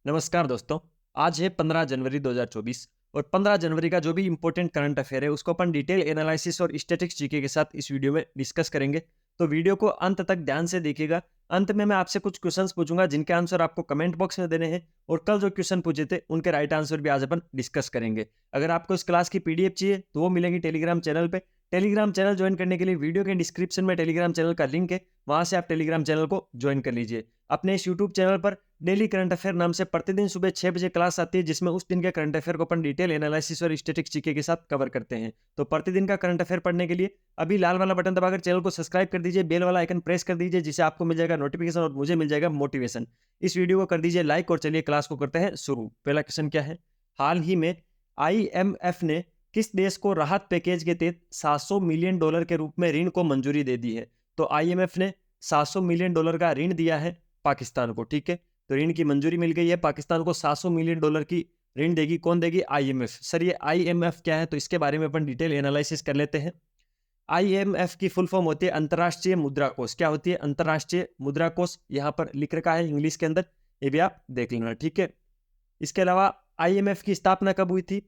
नमस्कार दोस्तों। आज है 15 जनवरी 2024 और 15 जनवरी का जो भी इंपॉर्टेंट करंट अफेयर है उसको अपन डिटेल एनालिसिस और स्टैटिस्टिक्स जीके के साथ इस वीडियो में डिस्कस करेंगे। तो वीडियो को अंत तक ध्यान से देखिएगा। अंत में मैं आपसे कुछ क्वेश्चंस पूछूंगा जिनके आंसर आपको कमेंट बॉक्स में देने हैं और कल जो क्वेश्चन पूछे थे उनके राइट आंसर भी आज अपन डिस्कस करेंगे। अगर आपको इस क्लास की पीडीएफ चाहिए तो वो मिलेगी टेलीग्राम चैनल पे। टेलीग्राम चैनल ज्वाइन करने के लिए वीडियो के डिस्क्रिप्शन में टेलीग्राम चैनल का लिंक है, वहां से आप टेलीग्राम चैनल को ज्वाइन कर लीजिए। अपने इस यूट्यूब चैनल पर डेली करंट अफेयर नाम से प्रतिदिन सुबह 6 बजे क्लास आती है जिसमें उस दिन के करंट अफेयर को अपन डिटेल एनालिसिस और स्टैटिस्टिक्स जीके के साथ कवर करते हैं। तो प्रतिदिन का करंट अफेयर पढ़ने के लिए अभी लाल वाला बटन दबाकर चैनल को सब्सक्राइब कर दीजिए, बेल वाला आइकन प्रेस कर दीजिए जिससे आपको मिल जाएगा नोटिफिकेशन और मुझे मिल जाएगा मोटिवेशन। इस वीडियो को कर दीजिए लाइक और चलिए क्लास को करते हैं शुरू। पहला क्वेश्चन क्या है? हाल ही में IMF ने किस देश को राहत पैकेज के तहत $700 मिलियन के रूप में ऋण को मंजूरी दे दी है? तो IMF ने $700 मिलियन का ऋण दिया है पाकिस्तान को। ठीक है, तो ऋण की मंजूरी मिल गई है, पाकिस्तान को $700 मिलियन की ऋण देगी। कौन देगी? IMF। सर ये IMF क्या है? तो इसके बारे में अपन डिटेल एनालिसिस कर लेते हैं। IMF की फुल फॉर्म होती है अंतर्राष्ट्रीय मुद्रा कोष। क्या होती है? अंतर्राष्ट्रीय मुद्रा कोष। यहाँ पर लिख रखा है इंग्लिश के अंदर, ये भी आप देख लेना। ठीक है, इसके अलावा IMF की स्थापना कब हुई थी?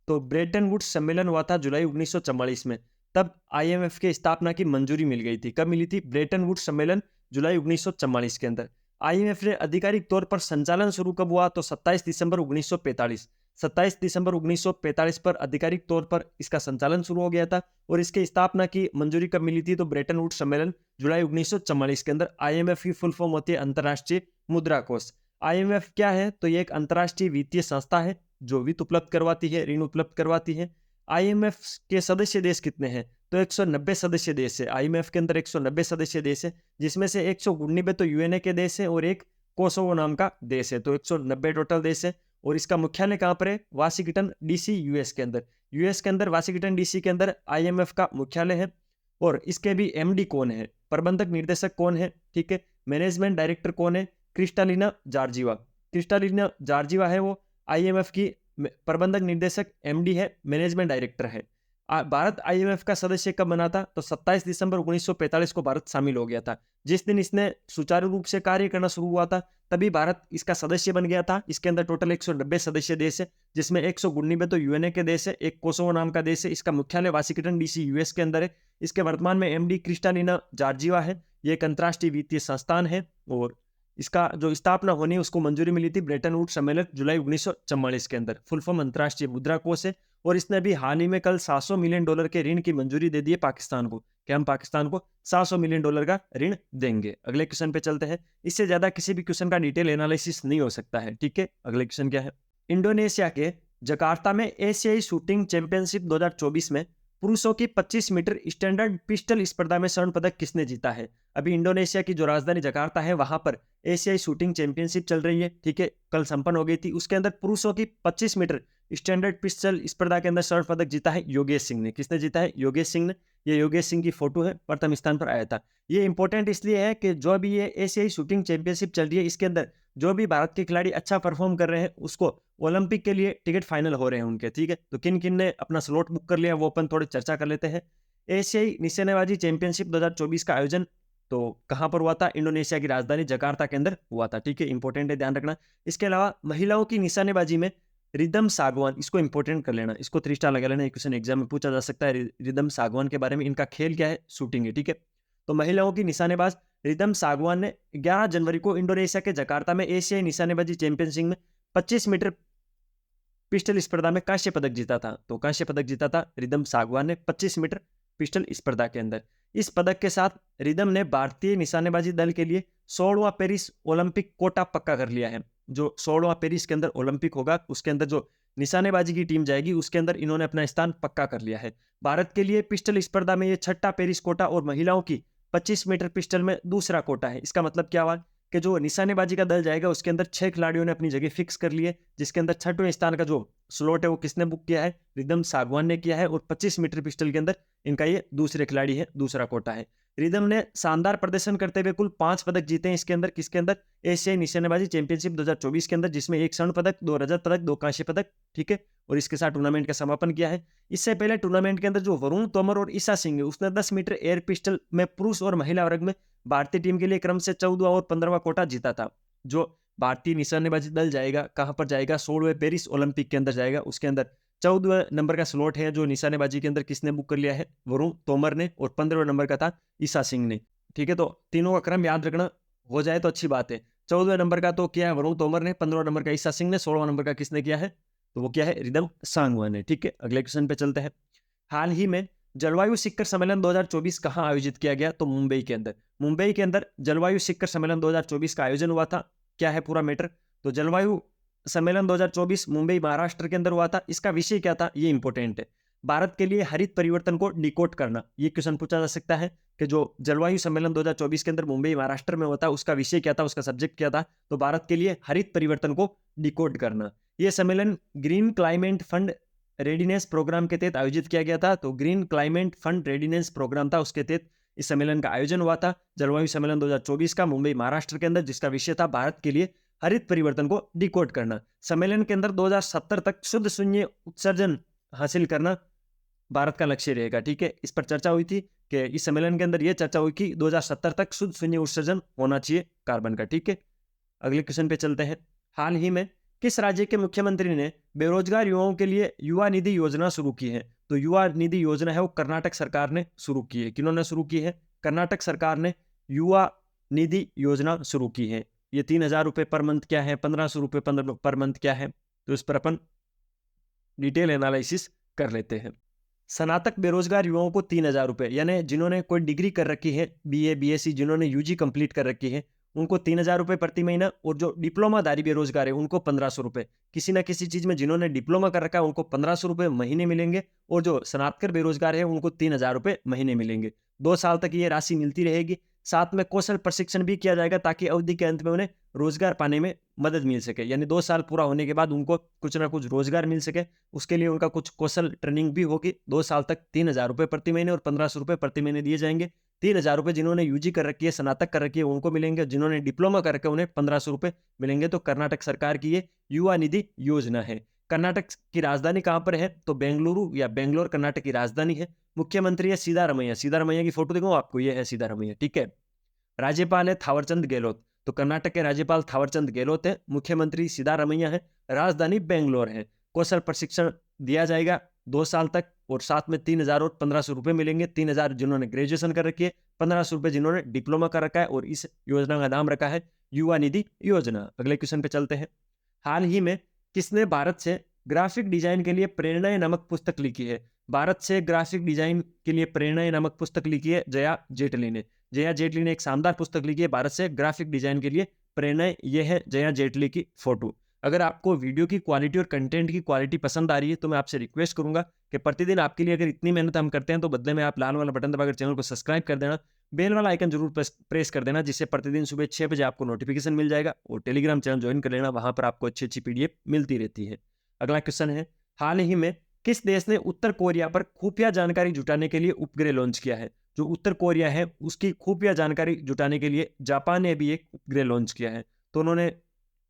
तो ब्रेटन वुड्स सम्मेलन हुआ था जुलाई 1944 में, तब IMF के स्थापना की मंजूरी मिल गई थी। कब मिली थी? ब्रेटन वुड्स सम्मेलन जुलाई 1944 के अंदर। IMF ने आधिकारिक तौर पर संचालन शुरू कब हुआ? तो 27 दिसंबर 1945। 27 दिसंबर 1945 पर आधिकारिक तौर पर इसका संचालन शुरू हो गया था और इसके स्थापना की मंजूरी कब मिली थी? तो ब्रेटन वुड्स सम्मेलन जुलाई 1944 के अंदर। IMF की फुल फॉर्म होती है अंतर्राष्ट्रीय मुद्रा कोष। IMF क्या है? तो ये एक अंतर्राष्ट्रीय वित्तीय संस्था है जो वित्त उपलब्ध करवाती है, ऋण उपलब्ध करवाती है। IMF के सदस्य देश कितने हैं? तो 190 सदस्य देश है। IMF के अंदर 190 सदस्य देश है, जिसमें से 199 तो यूएनए के देश है और एक कोसोवो नाम का देश है। तो 190 टोटल देश है और इसका मुख्यालय कहाँ पर है? वाशिंगटन DC यूएस के अंदर। यूएस के अंदर वाशिंगटन DC के अंदर IMF का मुख्यालय है। और इसके भी MD कौन है? प्रबंधक निर्देशक कौन है? ठीक है, मैनेजमेंट डायरेक्टर कौन है? Kristalina Georgieva. क्रिस्टालिना जॉर्जिवा है वो IMF की प्रबंधक निर्देशक, MD है, मैनेजमेंट डायरेक्टर है। भारत IMF का सदस्य कब बना था? तो 27 दिसंबर 1945 को भारत शामिल हो गया था। जिस दिन इसने सुचारू रूप से कार्य करना शुरू हुआ था तभी भारत इसका सदस्य बन गया था। इसके अंदर टोटल 190 सदस्य देश है, जिसमें 199 तो यूएनए के देश है, एक कोसोवो नाम का देश है। इसका मुख्यालय वाशिंगटन DC यूएस के अंदर है। इसके वर्तमान में MD क्रिस्टालिना जॉर्जिवा है। ये एक अंतर्राष्ट्रीय वित्तीय संस्थान है और इसका जो स्थापना होनी है उसको मंजूरी मिली थी ब्रेटन वुड्स सम्मेलन जुलाई 1944 के अंदर। फुल फॉर्म अंतर्राष्ट्रीय मुद्रा कोष है और इसने भी हाल ही में कल $700 मिलियन के ऋण की मंजूरी दे दी है पाकिस्तान को कि हम पाकिस्तान को $700 मिलियन का ऋण देंगे। अगले क्वेश्चन पे चलते हैं। इससे ज्यादा किसी भी क्वेश्चन का डिटेल एनालिसिस नहीं हो सकता है। ठीक है, अगले क्वेश्चन क्या है? इंडोनेशिया के जकार्ता में एशियाई शूटिंग चैंपियनशिप 2024 में पुरुषों की 25 मीटर स्टैंडर्ड पिस्टल स्पर्धा में स्वर्ण पदक किसने जीता है? अभी इंडोनेशिया की जो राजधानी जकार्ता है वहां पर एशियाई शूटिंग चैंपियनशिप चल रही है। ठीक है, कल संपन्न हो गई थी। उसके अंदर पुरुषों की 25 मीटर स्टैंडर्ड पिस्टल स्पर्धा के अंदर स्वर्ण पदक जीता है योगेश सिंह ने। किसने जीता है? योगेश सिंह ने। ये योगेश सिंह की फोटो है, प्रथम स्थान पर आया था। ये इंपॉर्टेंट इसलिए है कि जो भी ये एशियाई शूटिंग चैंपियनशिप चल रही है इसके अंदर जो भी भारत के खिलाड़ी अच्छा परफॉर्म कर रहे हैं उसको ओलंपिक के लिए टिकट फाइनल हो रहे हैं उनके। ठीक है, तो किन किन ने अपना स्लॉट बुक कर लिया वो अपन थोड़ी चर्चा कर लेते हैं। एशियाई निशानेबाजी चैंपियनशिप 2024 का आयोजन तो कहां पर हुआ था? इंडोनेशिया की राजधानी जकार्ता के अंदर हुआ था। ठीक है, इंपॉर्टेंट है, ध्यान रखना। इसके अलावा महिलाओं की निशानेबाजी में रिदम सागवान, इसको इंपॉर्टेंट कर लेना, इसको 3 स्टार लगा लेना। एक क्वेश्चन एग्जाम में पूछा जा सकता है रिदम सागवान के बारे में। इनका खेल क्या है? शूटिंग है। ठीक है, तो महिलाओं की निशानेबाज रिदम सागवान ने 11 जनवरी को इंडोनेशिया के जकार्ता में एशियाई निशानेबाजी चैंपियनशिप में 25 मीटर पिस्टल स्पर्धा में कांस्य पदक जीता था। तो कांस्य पदक जीता था रिदम सागवान ने 25 मीटर पिस्टल स्पर्धा के अंदर। इस पदक के साथ रिदम ने भारतीय निशानेबाजी दल के लिए 16वां पेरिस ओलंपिक कोटा पक्का कर लिया है। जो 16वां पेरिस के अंदर ओलंपिक होगा उसके अंदर जो निशानेबाजी की टीम जाएगी उसके अंदर इन्होंने अपना स्थान पक्का कर लिया है। भारत के लिए पिस्टल स्पर्धा में ये 6ठा पेरिस कोटा और महिलाओं की 25 मीटर पिस्टल में दूसरा कोटा है। इसका मतलब क्या हुआ कि जो निशानेबाजी का दल जाएगा उसके अंदर 6 खिलाड़ियों ने अपनी जगह फिक्स कर ली है, जिसके अंदर 6वें स्थान का जो स्लॉट है वो किसने बुक किया है? रिदम सागवान ने किया है। और 25 मीटर पिस्टल के अंदर इनका ये दूसरे खिलाड़ी है, दूसरा कोटा है। रिदम ने शानदार प्रदर्शन करते हुए कुल 5 पदक जीते हैं इसके अंदर। किसके अंदर? एशियाई निशानेबाजी चैंपियनशिप 2024 के अंदर, जिसमें 1 स्वर्ण पदक, 2 रजत पदक, 2 कांस्य पदक। ठीक है, और इसके साथ टूर्नामेंट का समापन किया है। इससे पहले टूर्नामेंट के अंदर जो वरुण तोमर और ईशा सिंह है उसने 10 मीटर एयर पिस्टल में पुरुष और महिला वर्ग में भारतीय टीम के लिए क्रम से 14वां और 15वां कोटा जीता था। जो भारतीय निशानेबाजी दल जाएगा, कहाँ पर जाएगा, 16वें पेरिस ओलंपिक के अंदर जाएगा। उसके अंदर 14वें नंबर का स्लॉट है जो निशानेबाजी के अंदर किसने बुक कर लिया है, वरुण तोमर ने, और 15वें नंबर का था ईसा सिंह ने। ठीक है, तो तीनों का क्रम याद रखना, हो जाए तो अच्छी बात है। 14वें नंबर का तो किया है वरुण तोमर ने, 15वें नंबर का ईसा सिंह ने, 16वां नंबर का किसने किया है, तो वो क्या है, रिदम सांगवा ने। ठीक है, अगले क्वेश्चन पे चलते हैं। हाल ही में जलवायु शिखर सम्मेलन 2024 कहाँ आयोजित किया गया, तो मुंबई के अंदर। मुंबई के अंदर जलवायु शिखर सम्मेलन 2024 का आयोजन हुआ था। क्या है पूरा मैटर, तो जलवायु सम्मेलन 2024 मुंबई महाराष्ट्र के अंदर हुआ था। इसका विषय क्या था, ये इंपॉर्टेंट है। भारत के लिए हरित परिवर्तन को डिकोड करना, ये क्वेश्चन पूछा जा सकता है कि जो जलवायु सम्मेलन 2024 के अंदर मुंबई महाराष्ट्र में होता, उसका विषय क्या था, उसका सब्जेक्ट क्या था, तो भारत के लिए हरित परिवर्तन को डिकोड करना। यह सम्मेलन green climate fund readiness programme के तहत आयोजित किया गया था। तो green climate fund readiness programme था, उसके तहत इस सम्मेलन का आयोजन हुआ था, जलवायु सम्मेलन 2024 का मुंबई महाराष्ट्र के अंदर, जिसका विषय था भारत के लिए हरित परिवर्तन को डिकोड करना। सम्मेलन के अंदर 2070 तक शुद्ध शून्य उत्सर्जन हासिल करना भारत का लक्ष्य रहेगा। ठीक है, इस पर चर्चा हुई थी कि इस सम्मेलन के अंदर यह चर्चा हुई कि 2070 तक शुद्ध शून्य उत्सर्जन होना चाहिए कार्बन का। ठीक है, अगले क्वेश्चन पे चलते हैं। हाल ही में किस राज्य के मुख्यमंत्री ने बेरोजगार युवाओं के लिए युवा निधि योजना शुरू की है, तो युवा निधि योजना है वो कर्नाटक सरकार ने शुरू की है। किन्होंने शुरू की है, कर्नाटक सरकार ने युवा निधि योजना शुरू की है। ये 3000 रुपये पर मंथ क्या है, 1500 रुपये पर मंथ क्या है, तो इस पर अपन डिटेल एनालिसिस कर लेते हैं। स्नातक बेरोजगार युवाओं को 3000 रुपये, यानी जिन्होंने कोई डिग्री कर रखी है, बीए बीएससी, जिन्होंने यूजी कंप्लीट कर रखी है, उनको 3000 रुपये प्रति महीना, और जो डिप्लोमाधारी बेरोजगार है उनको 1500 रुपये। किसी ना किसी चीज में जिन्होंने डिप्लोमा कर रखा है उनको 1500 रुपये महीने मिलेंगे, और जो स्नातक बेरोजगार है उनको 3000 रुपये महीने मिलेंगे। 2 साल तक ये राशि मिलती रहेगी। साथ में कौशल प्रशिक्षण भी किया जाएगा ताकि अवधि के अंत में उन्हें रोजगार पाने में मदद मिल सके, यानी 2 साल पूरा होने के बाद उनको कुछ ना कुछ रोजगार मिल सके, उसके लिए उनका कुछ कौशल ट्रेनिंग भी होगी। 2 साल तक 3000 रुपये प्रति महीने और 1500 रुपये प्रति महीने दिए जाएंगे। 3000 रुपये जिन्होंने यूजी कर रखी है, स्नातक कर रखी है, उनको मिलेंगे, जिन्होंने डिप्लोमा कर रखा है उन्हें 1500 रुपये मिलेंगे। तो कर्नाटक सरकार की ये युवा निधि योजना है। कर्नाटक की राजधानी कहाँ पर है, तो बेंगलुरु या बेंगलोर कर्नाटक की राजधानी है। मुख्यमंत्री है सिद्धारमैया। सिद्धारमैया की फोटो दिखाऊं आपको, ये है सिद्धारमैया। ठीक है, राज्यपाल है थावरचंद गहलोत। तो कर्नाटक के राज्यपाल थावरचंद गहलोत है, मुख्यमंत्री सिद्धारमैया है, राजधानी बेंगलोर है। कौशल प्रशिक्षण दिया जाएगा 2 साल तक, और साथ में 3000 और 1500 रुपये मिलेंगे। 3000 जिन्होंने ग्रेजुएशन कर रखी है, 1500 रुपये जिन्होंने डिप्लोमा कर रखा है, और इस योजना का नाम रखा है युवा निधि योजना। अगले क्वेश्चन पे चलते हैं। हाल ही में किसने भारत से ग्राफिक डिजाइन के लिए प्रेरणाएं नामक पुस्तक लिखी है, भारत से ग्राफिक डिजाइन के लिए प्रेरणाएं नामक पुस्तक लिखी है जया जेटली ने। जया जेटली ने एक शानदार पुस्तक लिखी है भारत से ग्राफिक डिजाइन के लिए प्रेरणाएं। ये है जया जेटली की फोटो। अगर आपको वीडियो की क्वालिटी और कंटेंट की क्वालिटी पसंद आ रही है तो मैं आपसे रिक्वेस्ट करूंगा कि प्रतिदिन आपके लिए अगर इतनी मेहनत हम करते हैं तो बदले में आप लाल वाला बटन दबाकर चैनल को सब्सक्राइब कर देना, बेल वाला आइकन जरूर प्रेस कर देना, जिससे प्रतिदिन सुबह 6 बजे आपको नोटिफिकेशन मिल जाएगा, और टेलीग्राम चैनल ज्वाइन कर लेना, वहां पर आपको अच्छी अच्छी पीडीएफ मिलती रहती है। अगला क्वेश्चन है, हाल ही में किस देश ने उत्तर कोरिया पर खुफिया जानकारी जुटाने के लिए उपग्रह लॉन्च किया है। जो उत्तर कोरिया है उसकी खुफिया जानकारी जुटाने के लिए जापान ने भी एक उपग्रह लॉन्च किया है। तो उन्होंने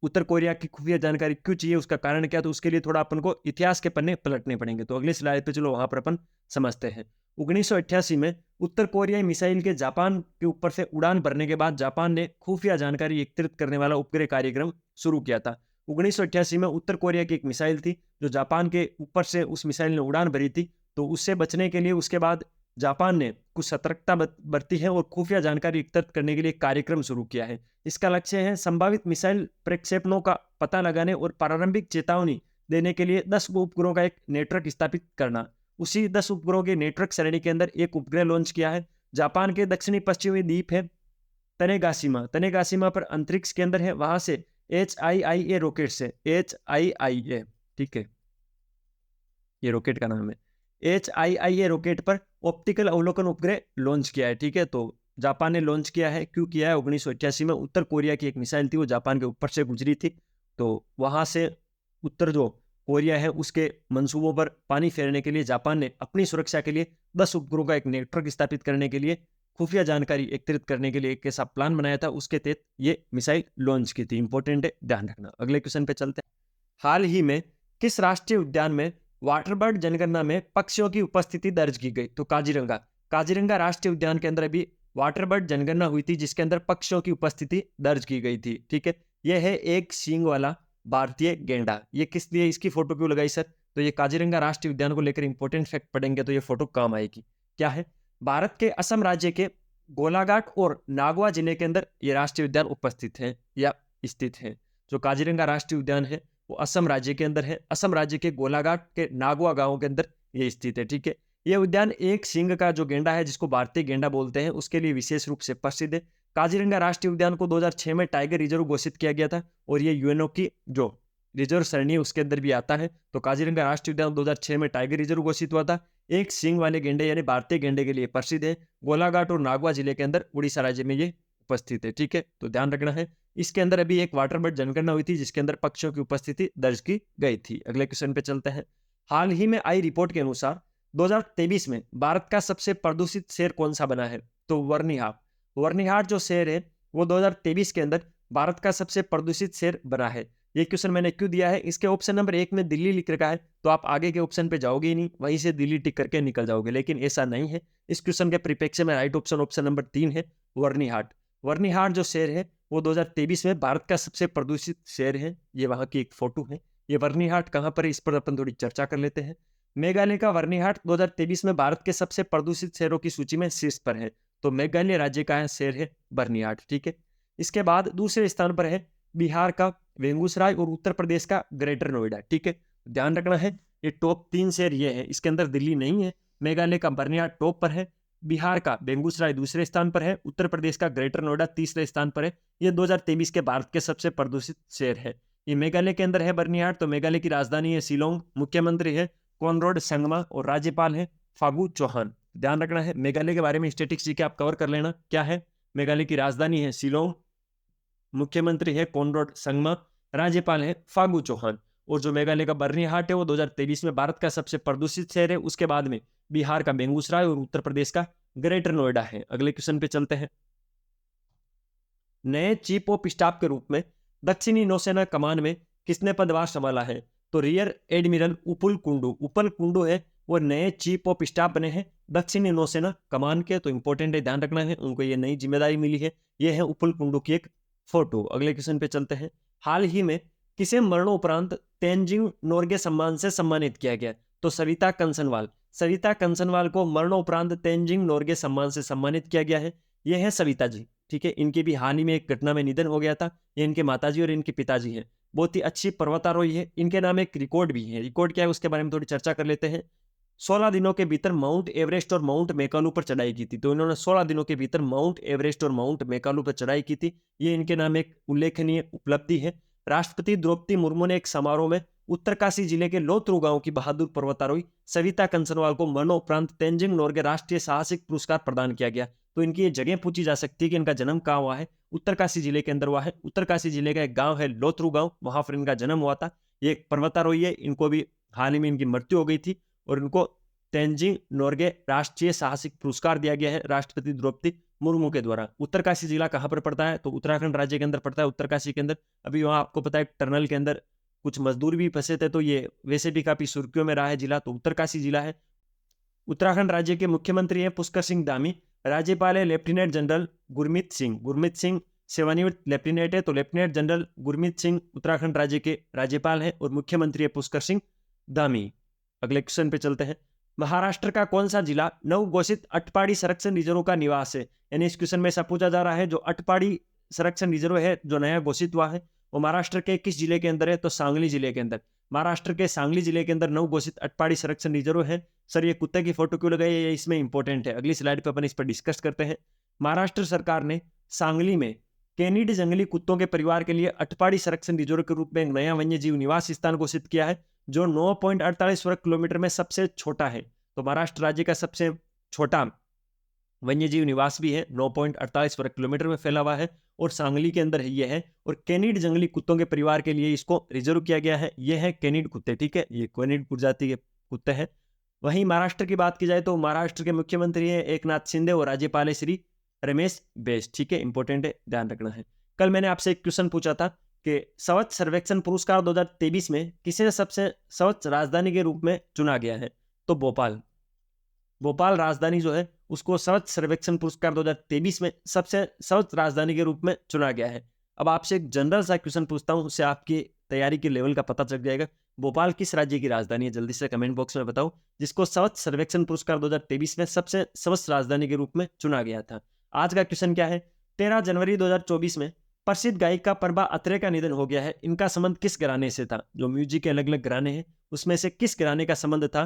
उत्तर कोरिया की खुफिया जानकारी क्यों चाहिए, उसका कारण क्या, तो उसके लिए थोड़ा अपन को इतिहास के पन्ने पलटने पड़ेंगे। तो अगले स्लाइड पे चलो, वहां पर अपन समझते हैं। 1988 में उत्तर कोरियाई मिसाइल के जापान के ऊपर से उड़ान भरने के बाद जापान ने खुफिया जानकारी एकत्रित करने वाला उपग्रह कार्यक्रम शुरू किया था। 1988 में उत्तर कोरिया की एक मिसाइल थी जो जापान के ऊपर से उस मिसाइल ने उड़ान भरी थी। तो उससे बचने के लिए उसके बाद जापान ने कुछ सतर्कता बरती है और खुफिया जानकारी एकत्रित करने के लिए कार्यक्रम शुरू किया है। इसका लक्ष्य है संभावित मिसाइल प्रक्षेपणों का पता लगाने और प्रारंभिक चेतावनी देने के लिए 10 उपग्रहों का एक नेटवर्क स्थापित करना। उसी 10 उपग्रहों के नेटवर्क श्रेणी के अंदर एक उपग्रह लॉन्च किया है। जापान के दक्षिणी पश्चिमी द्वीप है तनेगाशिमा, तनेगाशिमा पर अंतरिक्ष के अंदर है, वहां से HIIA रॉकेट से, HIIA, ठीक है, ये रॉकेट का नाम है। HIIA रॉकेट पर ऑप्टिकल अवलोकन उपग्रह लॉन्च किया है। ठीक है, तो जापान ने लॉन्च किया है। क्यों किया है, 1988 में उत्तर कोरिया की एक मिसाइल थी, वो जापान के ऊपर से गुजरी थी। तो वहां से उत्तर जो कोरिया है उसके मंसूबों पर पानी फेरने के लिए जापान ने अपनी सुरक्षा के लिए 10 उपग्रहों का एक नेटवर्क स्थापित करने के लिए, खुफिया जानकारी एकत्रित करने के लिए एक ऐसा प्लान बनाया था, उसके तहत ये मिसाइल लॉन्च की थी। इंपॉर्टेंट है, ध्यान रखना। अगले क्वेश्चन पे चलते हैं। हाल ही में किस राष्ट्रीय उद्यान में वाटरबर्ड जनगणना में पक्षियों की उपस्थिति दर्ज की गई, तो काजीरंगा। काजीरंगा राष्ट्रीय उद्यान के अंदर अभी वाटरबर्ड जनगणना हुई थी जिसके अंदर पक्षियों की उपस्थिति दर्ज की गई थी। ठीक है, यह है एक सींग वाला भारतीय गेंडा। ये किस लिए इसकी फोटो क्यों लगाई सर? तो ये काजीरंगा राष्ट्रीय उद्यान को लेकर इंपॉर्टेंट फैक्ट पढ़ेंगे तो ये फोटो काम आएगी। क्या है? भारत के असम राज्य के गोलाघाट और नागवा जिले के अंदर ये राष्ट्रीय उद्यान उपस्थित है या स्थित है। जो काजीरंगा राष्ट्रीय उद्यान है वो असम राज्य के अंदर है। असम राज्य के गोलाघाट के नागवा गांव के अंदर ये स्थित है। ठीक है, यह उद्यान एक सींग का जो गेंडा है जिसको भारतीय गेंडा बोलते हैं उसके लिए विशेष रूप से प्रसिद्ध है। काजीरंगा राष्ट्रीय उद्यान को 2006 में टाइगर रिजर्व घोषित किया गया था और ये यूएनओ की जो रिजर्व सरणी है उसके अंदर भी आता है। तो काजीरंगा राष्ट्रीय उद्यान 2006 में टाइगर रिजर्व घोषित हुआ था। एक सींग वाले गेंडे यानी भारतीय गेंडे के लिए प्रसिद्ध है। गोलाघाट और नागवा जिले के अंदर उड़ीसा राज्य में ये उपस्थित है। ठीक है, तो ध्यान रखना है। इसके अंदर अभी एक वाटर बर्ड जनगणना हुई थी जिसके अंदर पक्षियों की उपस्थिति दर्ज की गई थी। अगले क्वेश्चन पे चलते हैं। हाल ही में आई रिपोर्ट के अनुसार 2023 में भारत का सबसे प्रदूषित शहर कौन सा बना है? तो वर्निहाट। वर्निहाट जो शहर है वो 2023 के अंदर भारत का सबसे प्रदूषित शहर बना है। ये क्वेश्चन मैंने क्यों दिया है? इसके ऑप्शन नंबर 1 में दिल्ली लिख रखा है तो आप आगे के ऑप्शन पे जाओगे ही नहीं, वहीं से दिल्ली टिक करके निकल जाओगे, लेकिन ऐसा नहीं है। इस क्वेश्चन के परिप्रेक्ष्य में राइट ऑप्शन ऑप्शन नंबर 3 है, वर्निहाट। वर्निहाट जो शहर है वो 2023 में भारत का सबसे प्रदूषित शहर है। ये वहां की एक फोटो है। ये वर्निहाट कहां पर है इस पर अपन थोड़ी चर्चा कर लेते हैं। मेघालय का वर्निहाट 2023 में भारत के सबसे प्रदूषित शहरों की सूची में शीर्ष पर है। तो मेघालय राज्य का शहर है बर्निहाट। ठीक है, इसके बाद दूसरे स्थान पर है बिहार का बेगूसराय और उत्तर प्रदेश का ग्रेटर नोएडा। ठीक है, ध्यान रखना है ये टॉप 3 शहर ये है, इसके अंदर दिल्ली नहीं है। मेघालय का बर्निहाट टॉप पर है, बिहार का बेगूसराय दूसरे स्थान पर है, उत्तर प्रदेश का ग्रेटर नोएडा तीसरे स्थान पर है। ये 2023 के भारत के सबसे प्रदूषित शहर है। ये मेघालय के अंदर है बर्निहाट। तो मेघालय की राजधानी है शिलोंग, मुख्यमंत्री है कॉनराड संगमा और राज्यपाल है फागू चौहान। ध्यान रखना है मेघालय के बारे में स्टैटिक्स जी के आप कवर कर लेना। क्या है? मेघालय की राजधानी है शिलोंग, मुख्यमंत्री है कॉनराड संगमा, राज्यपाल है फागू चौहान। और जो मेघालय का बर्निहाट है वो 2023 में भारत का सबसे प्रदूषित शहर है। उसके बाद में बिहार का बेगूसराय और उत्तर प्रदेश का ग्रेटर नोएडा है। अगले क्वेश्चन पे चलते हैं। नए चीफ ऑफ स्टाफ के रूप में दक्षिणी नौसेना कमान में किसने पदभार संभाला है? तो रियर एडमिरल उपुल कुंडू। उपुल कुंडू है वो नए चीफ ऑफ स्टाफ बने हैं दक्षिणी नौसेना कमान के। तो इंपॉर्टेंट है, ध्यान रखना है, उनको ये नई जिम्मेदारी मिली है। ये है उपुल कुंडू की एक फोटो। अगले क्वेश्चन पे चलते हैं। हाल ही में किसे मरणोपरांत तेंजिंग नोर्गे सम्मान से सम्मानित किया गया? तो सविता कंसनवाल। सविता कंसनवाल को मरणोपरांत तेंजिंग नोर्गे सम्मान से सम्मानित किया गया है। यह है सविता जी। ठीक है, इनके भी हाल ही में एक घटना में निधन हो गया था। ये इनके माताजी और इनके पिताजी हैं। बहुत ही अच्छी पर्वतारोही है। इनके नाम एक रिकॉर्ड भी है। रिकॉर्ड क्या है उसके बारे में थोड़ी चर्चा कर लेते हैं। 16 दिनों के भीतर माउंट एवरेस्ट और माउंट मेकालू पर चढ़ाई की थी। तो इन्होंने 16 दिनों के भीतर माउंट एवरेस्ट और माउंट मेकालू पर चढ़ाई की थी। ये इनके नाम एक उल्लेखनीय उपलब्धि है। राष्ट्रपति द्रौपदी मुर्मू ने एक समारोह में उत्तरकाशी जिले के लोथरू गांव की बहादुर पर्वतारोही सविता कंसनवाल को मरणोपरांत तेंजिंग नोर्गे राष्ट्रीय साहसिक पुरस्कार प्रदान किया गया। तो इनकी ये जगह पूछी जा सकती है कि इनका जन्म कहाँ हुआ है। उत्तरकाशी जिले के अंदर हुआ है। उत्तरकाशी जिले का एक गांव है लोथरू गांव, वहां पर इनका जन्म हुआ था। ये एक पर्वतारोही है। इनको भी हाल ही में इनकी मृत्यु हो गई थी और इनको तेंजिंग नोर्गे राष्ट्रीय साहसिक पुरस्कार दिया गया है राष्ट्रपति द्रौपदी मुर्मू के द्वारा। उत्तरकाशी जिला कहां पर पड़ता है? तो उत्तराखंड राज्य के अंदर पड़ता है, उत्तरकाशी के अंदर। अभी वहां आपको पता है टनल के अंदर कुछ मजदूर भी फंसे थे, तो ये वैसे भी काफी सुर्खियों में रहा है जिला। तो उत्तरकाशी जिला है। उत्तराखंड राज्य के मुख्यमंत्री हैं पुष्कर सिंह धामी। राज्यपाल है लेफ्टिनेंट जनरल गुरमीत सिंह। गुरमीत सिंह सेवानिवृत्त लेफ्टिनेंट है। तो लेफ्टिनेंट जनरल गुरमीत सिंह उत्तराखंड राज्य के राज्यपाल हैं और मुख्यमंत्री है पुष्कर सिंह धामी। अगले क्वेश्चन पे चलते हैं। महाराष्ट्र का कौन सा जिला नव घोषित अटपाड़ी संरक्षण रिजर्व का निवास है? यानी इस क्वेश्चन में ऐसा पूछा जा रहा है जो अटपाड़ी संरक्षण रिजर्व है जो नया घोषित हुआ है वो महाराष्ट्र के किस जिले के अंदर है? तो सांगली जिले के अंदर। महाराष्ट्र के सांगली जिले के अंदर नव घोषित अटपाड़ी संरक्षण रिजर्व है। सर ये कुत्ते की फोटो क्यों लगाई है? ये इसमें इंपॉर्टेंट है, अगली स्लाइड पे अपन इस पर डिस्कस करते हैं। महाराष्ट्र सरकार ने सांगली में कैनिड जंगली कुत्तों के परिवार के लिए अटपाड़ी संरक्षण रिजर्व के रूप में एक नया वन्य जीव निवास स्थान घोषित किया है जो 9.48 वर्ग किलोमीटर में सबसे छोटा है। तो महाराष्ट्र राज्य का सबसे छोटा वन्यजीव निवास भी है, 9.48 वर्ग किलोमीटर में फैला हुआ है और सांगली के अंदर ये है। और कैनिड जंगली कुत्तों के परिवार के लिए इसको रिजर्व किया गया है। ये है कैनिड कुत्ते। ठीक है, ये कैनिड प्रजाति के कुत्ते हैं। वहीं महाराष्ट्र की बात की जाए तो महाराष्ट्र के मुख्यमंत्री है एकनाथ शिंदे और राज्यपाल है श्री रमेश बैस। ठीक है, इंपॉर्टेंट है, ध्यान रखना है। कल मैंने आपसे एक क्वेश्चन पूछा था कि स्वच्छ सर्वेक्षण पुरस्कार 2023 में किसे सबसे स्वच्छ राजधानी के रूप में चुना गया है? तो भोपाल। भोपाल राजधानी जो है उसको स्वच्छ सर्वेक्षण पुरस्कार 2023 में सबसे स्वच्छ राजधानी के रूप में चुना गया है। अब आपसे एक जनरल सा क्वेश्चन पूछता हूँ, उससे आपकी तैयारी के लेवल का पता चल जाएगा। भोपाल किस राज्य की राजधानी है? जल्दी से कमेंट बॉक्स में बताओ, जिसको स्वच्छ सर्वेक्षण पुरस्कार 2023 में सबसे स्वच्छ राजधानी के रूप में चुना गया था। आज का क्वेश्चन क्या है? 13 जनवरी 2024 में प्रसिद्ध गायिका प्रभा अत्रे का निधन हो गया है। इनका संबंध किस घराने से था? जो म्यूजिक के अलग अलग घराने हैं, उसमें से किस घराने का संबंध था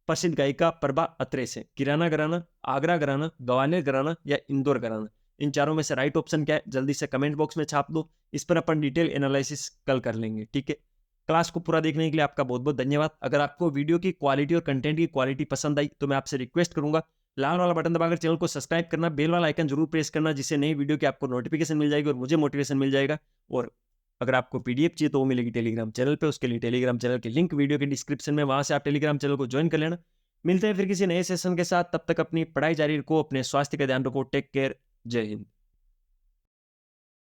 प्रसिद्ध गायिका प्रभा अत्रे से? किराना घराना, आगरा घराना, ग्वालियर घराना या इंदौर घराना? इन चारों में से राइट ऑप्शन क्या है? जल्दी से कमेंट बॉक्स में छाप दो। इस पर अपन डिटेल एनालिसिस कल कर लेंगे, ठीक है। क्लास को पूरा देखने के लिए आपका बहुत बहुत धन्यवाद। अगर आपको वीडियो की क्वालिटी और कंटेंट की क्वालिटी पसंद आई तो मैं आपसे रिक्वेस्ट करूंगा, लाल वाला बटन दबाकर चैनल को सब्सक्राइब करना, बेल वाला आइकन जरूर प्रेस करना, जिससे नई वीडियो की आपको नोटिफिकेशन मिल जाएगी और मुझे मोटिवेशन मिल जाएगा। और अगर आपको पीडीएफ चाहिए तो वो मिलेगी टेलीग्राम चैनल पे। उसके लिए टेलीग्राम चैनल की लिंक वीडियो के डिस्क्रिप्शन में, वहां से आप टेलीग्राम चैनल को ज्वाइन कर लेना। मिलते हैं फिर किसी नए सेशन के साथ, तब तक अपनी पढ़ाई जारी रखो, अपने स्वास्थ्य का ध्यान रखो। टेक केयर, जय हिंद।